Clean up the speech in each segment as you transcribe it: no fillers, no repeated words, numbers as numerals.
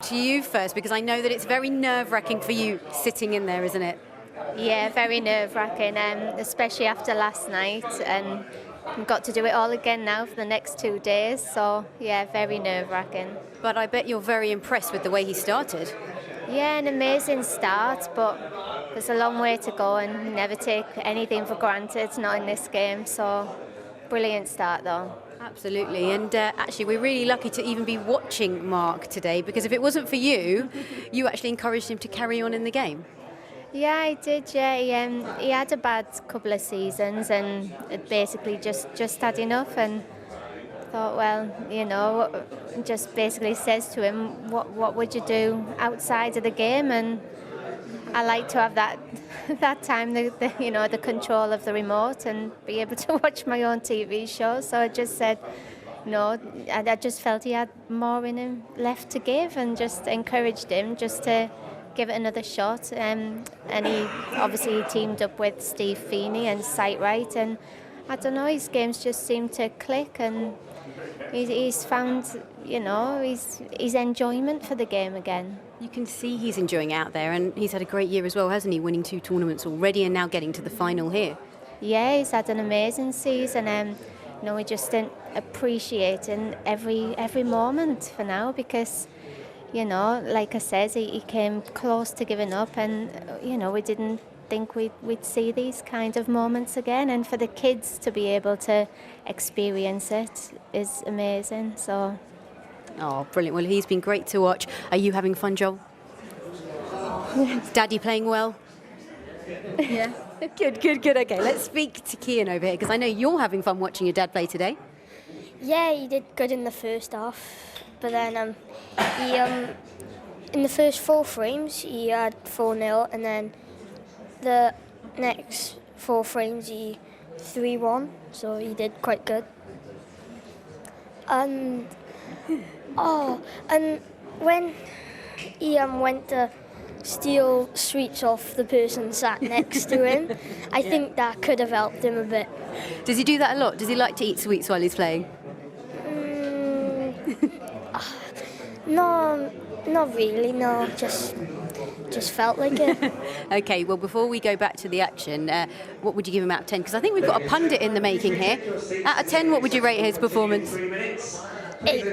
to you first, because I know that it's very nerve-wracking for you sitting in there, isn't it? Yeah, very nerve-wracking, especially after last night, and we've got to do it all again now for the next 2 days, so yeah, very nerve-wracking. But I bet you're very impressed with the way he started. Yeah, an amazing start, but there's a long way to go, and never take anything for granted, not in this game, so brilliant start though. Absolutely, and actually we're really lucky to even be watching Mark today, because if it wasn't for you, you actually encouraged him to carry on in the game. Yeah, I did, yeah. He had a bad couple of seasons and it basically just had enough, and thought, well, you know, just basically says to him, what would you do outside of the game? And I like to have that time, the control of the remote and be able to watch my own TV show. So I just said, no, I just felt he had more in him left to give, and just encouraged him just to give it another shot. And he obviously teamed up with Steve Feeney and Sightright, and I don't know, his games just seem to click, and he's found, his enjoyment for the game again. You can see he's enjoying it out there, and he's had a great year as well, hasn't he? Winning 2 tournaments already and now getting to the final here. Yeah, he's had an amazing season. We just appreciating every moment for now, because, like I said, he came close to giving up, and, we didn't think we'd see these kind of moments again, and for the kids to be able to experience it is amazing. So, oh, brilliant. Well, he's been great to watch. Are you having fun, Joel? Daddy playing well? yeah. Good. Okay, let's speak to Kian over here, because I know you're having fun watching your dad play today. Yeah, he did good in the first half, but then he in the first 4 frames he had 4-0, and then the next 4 frames he 3-1, so he did quite good. And when he went to steal sweets off the person sat next to him, I think that could have helped him a bit. Does he do that a lot? Does he like to eat sweets while he's playing? No, not really, no, just felt like it. Okay, well, before we go back to the action, what would you give him out of 10? Because I think we've got a pundit in the making here. Out of 10, what would you rate his performance? 8.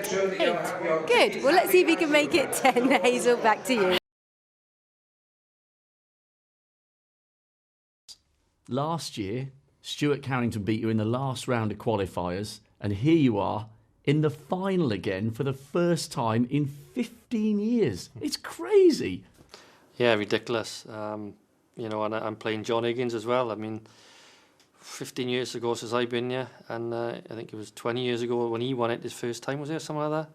Good. Well, let's see if he can make it 10. Hazel, back to you. Last year, Stuart Carrington beat you in the last round of qualifiers, and here you are in the final again for the first time in 15 years. It's crazy. Yeah, ridiculous. And I'm playing John Higgins as well. I mean, 15 years ago since I've been here, and I think it was 20 years ago when he won it his first time, was it, something like that?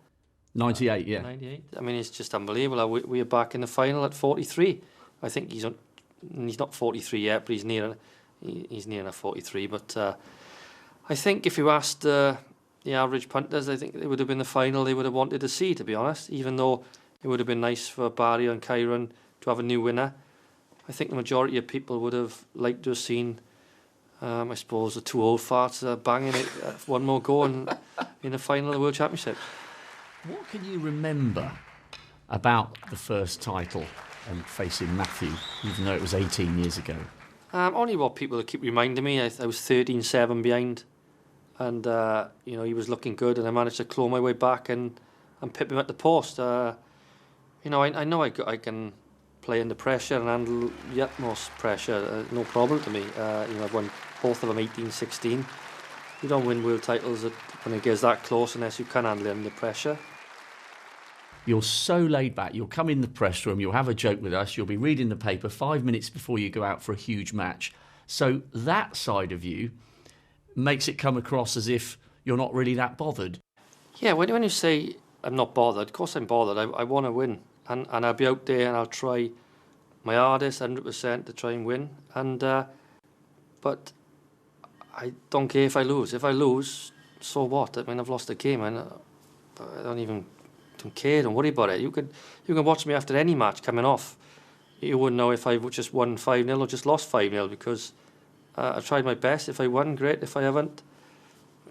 98, yeah. 98. I mean, it's just unbelievable. We are back in the final at 43. I think he's not 43 yet, but he's near enough 43. But I think if you asked the average punters, I think it would have been the final they would have wanted to see, to be honest, even though it would have been nice for Barry and Kyron to have a new winner. I think the majority of people would have liked to have seen, I suppose, the 2 old farts banging it one more go in the final of the World Championship. What can you remember about the first title and facing Matthew, even though it was 18 years ago? Only what people keep reminding me. I was 13-7 behind, and he was looking good, and I managed to claw my way back and pip him at the post. I know I can play under pressure and handle the utmost pressure, no problem to me. I've won both of them 18-16. You don't win world titles when it gets that close unless you can handle it under pressure. You're so laid back. You'll come in the press room, you'll have a joke with us, you'll be reading the paper 5 minutes before you go out for a huge match. So that side of you makes it come across as if you're not really that bothered. Yeah, when you say I'm not bothered, of course I'm bothered. I want to win, and I'll be out there and I'll try my hardest, 100% to try and win. But I don't care if I lose. If I lose, so what? I mean, I've lost the game, and I don't care. Don't worry about it. You can watch me after any match coming off. You wouldn't know if I just won 5-0 or just lost 5-0, because I've tried my best. If I won, great. If I haven't,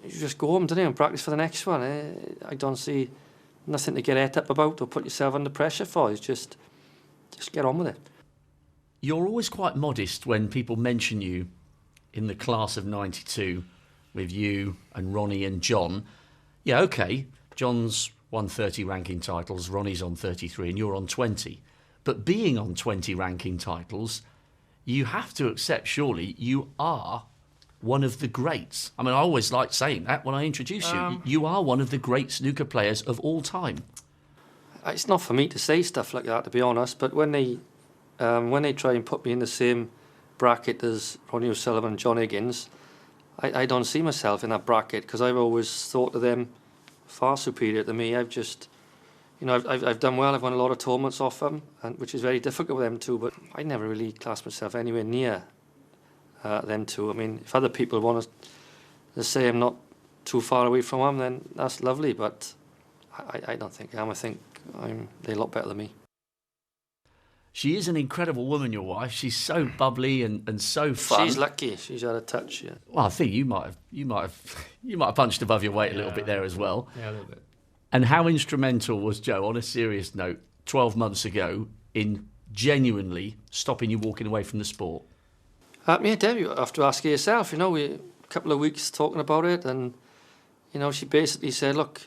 you just go home, don't you, and practice for the next one. I don't see nothing to get het up about or put yourself under pressure for. It's just get on with it. You're always quite modest when people mention you in the class of 92 with you and Ronnie and John. Yeah, OK, John's won 30 ranking titles, Ronnie's on 33 and you're on 20. But being on 20 ranking titles, you have to accept, surely, you are one of the greats. I mean, I always like saying that when I introduce you. You are one of the great snooker players of all time. It's not for me to say stuff like that, to be honest, but when they try and put me in the same bracket as Ronnie O'Sullivan and John Higgins, I don't see myself in that bracket because I've always thought of them far superior to me. I've just, I've done well. I've won a lot of tournaments off them, which is very difficult with them too, but I never really classed myself anywhere near them two. I mean, if other people want to say I'm not too far away from them, then that's lovely, but I don't think I am. I think they're a lot better than me. She is an incredible woman, your wife. She's so bubbly and so fun. She's lucky. She's had a touch. Yeah. Well, I think you might have punched above your weight a little bit there as well. Yeah, a little bit. And how instrumental was Joe, on a serious note, 12 months ago, in genuinely stopping you walking away from the sport? Yeah, Deb, you have to ask her yourself. We a couple of weeks talking about it, and she basically said, "Look,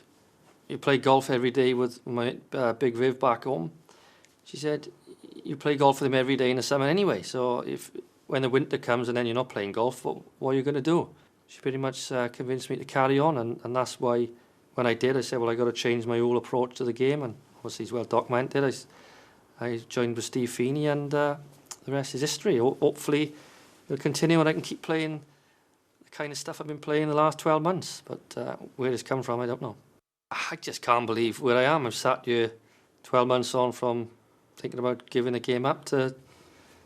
you play golf every day with my big Viv back home." She said, "You play golf with him every day in the summer anyway. So when the winter comes and then you're not playing golf, what are you going to do?" She pretty much convinced me to carry on, and that's why when I did, I said, "Well, I got to change my whole approach to the game," and obviously it's well documented. I joined with Steve Feeney, and the rest is history. Hopefully, we'll continue and I can keep playing the kind of stuff I've been playing the last 12 months. But where it's come from, I don't know. I just can't believe where I am. I've sat here 12 months on from thinking about giving the game up to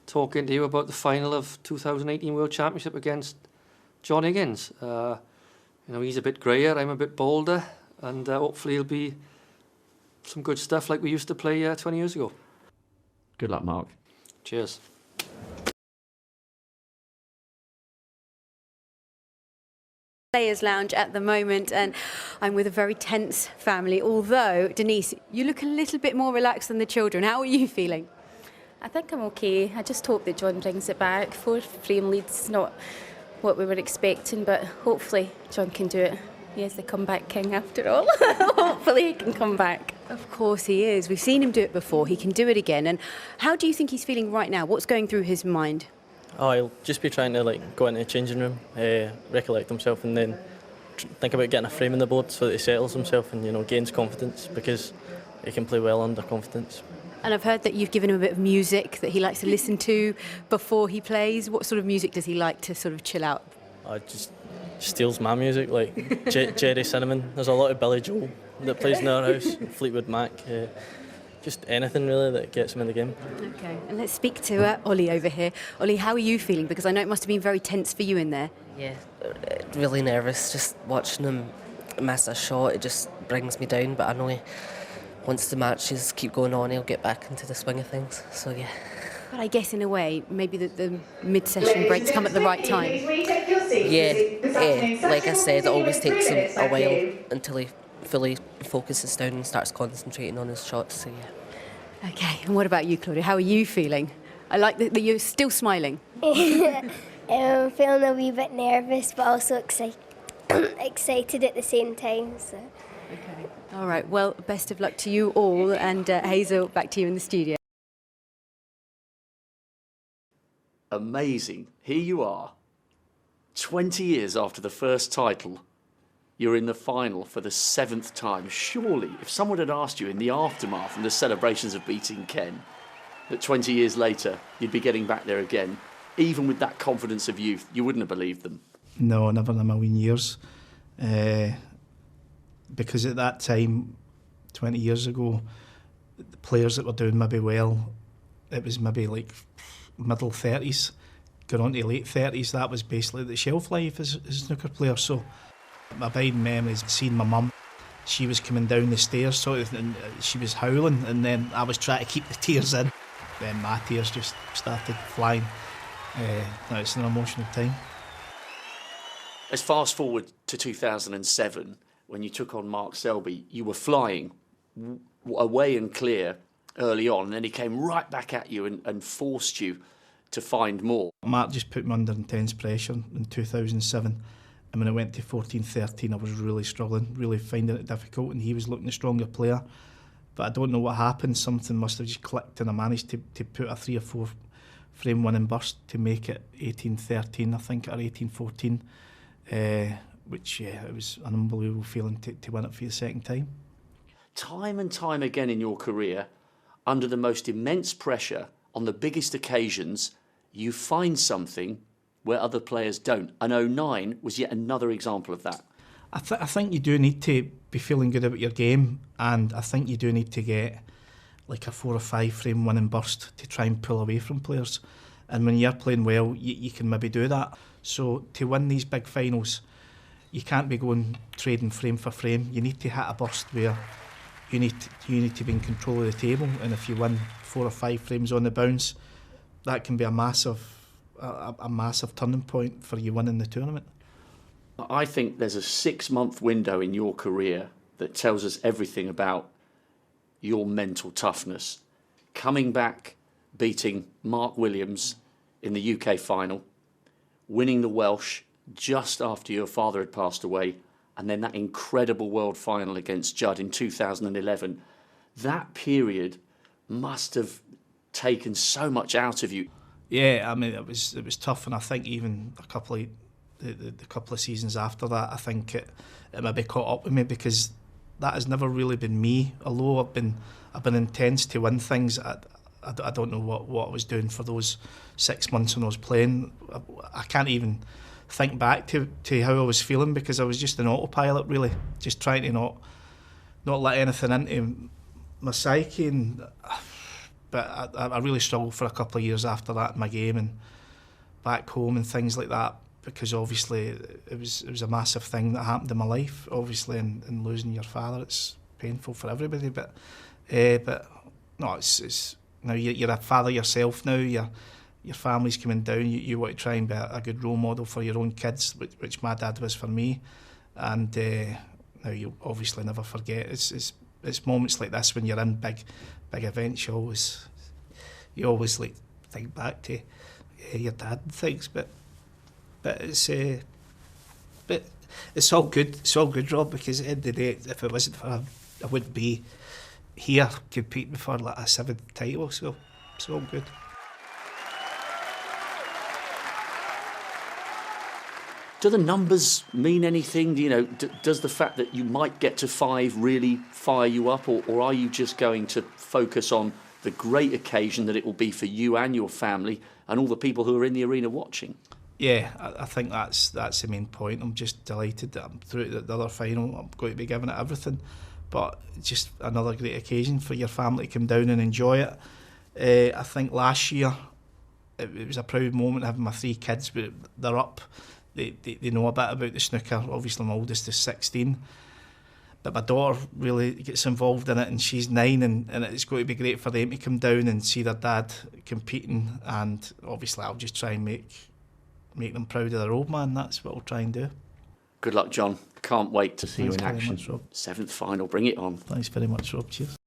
talking to you about the final of 2018 World Championship against John Higgins. He's a bit greyer, I'm a bit bolder, and hopefully it'll be some good stuff like we used to play 20 years ago. Good luck, Mark. Cheers. Players' Lounge at the moment, and I'm with a very tense family. Although, Denise, you look a little bit more relaxed than the children. How are you feeling? I think I'm okay. I just hope that John brings it back. 4 frame leads, not what we were expecting, but hopefully John can do it. He is the comeback king after all. Hopefully he can come back. Of course he is. We've seen him do it before. He can do it again. And how do you think he's feeling right now? What's going through his mind? Oh, he'll just be trying to go into the changing room, recollect himself, and then think about getting a frame in the board so that he settles himself and gains confidence, because he can play well under confidence. And I've heard that you've given him a bit of music that he likes to listen to before he plays. What sort of music does he like to sort of chill out? Just steals my music, like Jerry Cinnamon. There's a lot of Billy Joel that plays in our house, Fleetwood Mac. Just anything really that gets him in the game. Okay, and let's speak to Ollie over here. Ollie, how are you feeling? Because I know it must have been very tense for you in there. Yeah, really nervous. Just watching him miss a shot, it just brings me down. But I know once the matches keep going on, he'll get back into the swing of things. So yeah. But I guess in a way, maybe the mid-session breaks come at the right time. Yeah. Like I said, it always takes him a while until he fully focuses down and starts concentrating on his shots. So yeah. Okay, and what about you, Claudia? How are you feeling? I like that you're still smiling. I'm feeling a wee bit nervous, but also excited at the same time. So. Okay. All right. Well, best of luck to you all, and Hazel, back to you in the studio. Amazing. Here you are, 20 years after the first title. You're in the final for the 7th time. Surely, if someone had asked you in the aftermath and the celebrations of beating Ken, that 20 years later you'd be getting back there again, even with that confidence of youth, you wouldn't have believed them. No, never in a million years. Because at that time, 20 years ago, the players that were doing maybe well, it was maybe like middle 30s, going on to late 30s. That was basically the shelf life as a snooker player. So my abiding memories, seeing my mum, she was coming down the stairs sort of, and she was howling, and then I was trying to keep the tears in. Then my tears just started flying. It's an emotional time. Let's fast forward to 2007, when you took on Mark Selby. You were flying away and clear early on, and then he came right back at you and forced you to find more. Mark just put me under intense pressure in 2007, and when I went to 14-13 I was really struggling, really finding it difficult, and he was looking the stronger player. But I don't know what happened, something must have just clicked, and I managed to put a 3 or 4 frame winning burst to make it 18-13 I think, or 18-14, which it was an unbelievable feeling to win it for the second time. Time and time again in your career, under the most immense pressure, on the biggest occasions, you find something where other players don't. And 09 was yet another example of that. I think you do need to be feeling good about your game, and I think you do need to get like a 4 or 5 frame winning burst to try and pull away from players. And when you're playing well, you can maybe do that. So to win these big finals, you can't be going trading frame for frame. You need to hit a burst where you need to be in control of the table, and if you win 4 or 5 frames on the bounce, that can be a massive turning point for you winning the tournament. I think there's a 6-month window in your career that tells us everything about your mental toughness. Coming back, beating Mark Williams in the UK final, winning the Welsh just after your father had passed away, and then that incredible world final against Judd in 2011. That period must have taken so much out of you. Yeah, I mean it was tough, and I think even a couple of seasons after that, I think it maybe caught up with me, because that has never really been me. Although I've been intense to win things, I don't know what I was doing for those 6 months when I was playing. I can't even think back to how I was feeling, because I was just an autopilot, really, just trying to not let anything into my psyche. But I really struggled for a couple of years after that in my game and back home and things like that, because obviously it was a massive thing that happened in my life, obviously, and losing your father, it's painful for everybody. But no, it's now you're a father yourself now. Your family's coming down. You want to try and be a good role model for your own kids, which my dad was for me. And now you'll obviously never forget. It's moments like this when you're in big events. You always like think back to your dad and things. But it's all good. It's all good, Rob. Because at the end of the day, if it wasn't for him, I wouldn't be here competing for like a 7th title. So it's all good. Do the numbers mean anything? Does the fact that you might get to 5 really fire you up, or are you just going to focus on the great occasion that it will be for you and your family and all the people who are in the arena watching? Yeah, I think that's the main point. I'm just delighted that I'm through to the other final. I'm going to be giving it everything, but just another great occasion for your family to come down and enjoy it. I think last year it was a proud moment having my 3 kids, but they're up. They know a bit about the snooker. Obviously my oldest is 16, but my daughter really gets involved in it, and she's 9, and it's going to be great for them to come down and see their dad competing, and obviously I'll just try and make them proud of their old man. That's what I'll try and do. Good luck, John. Can't wait to see Thanks you in very action. much, Rob. 7th final, bring it on. Thanks very much, Rob. Cheers.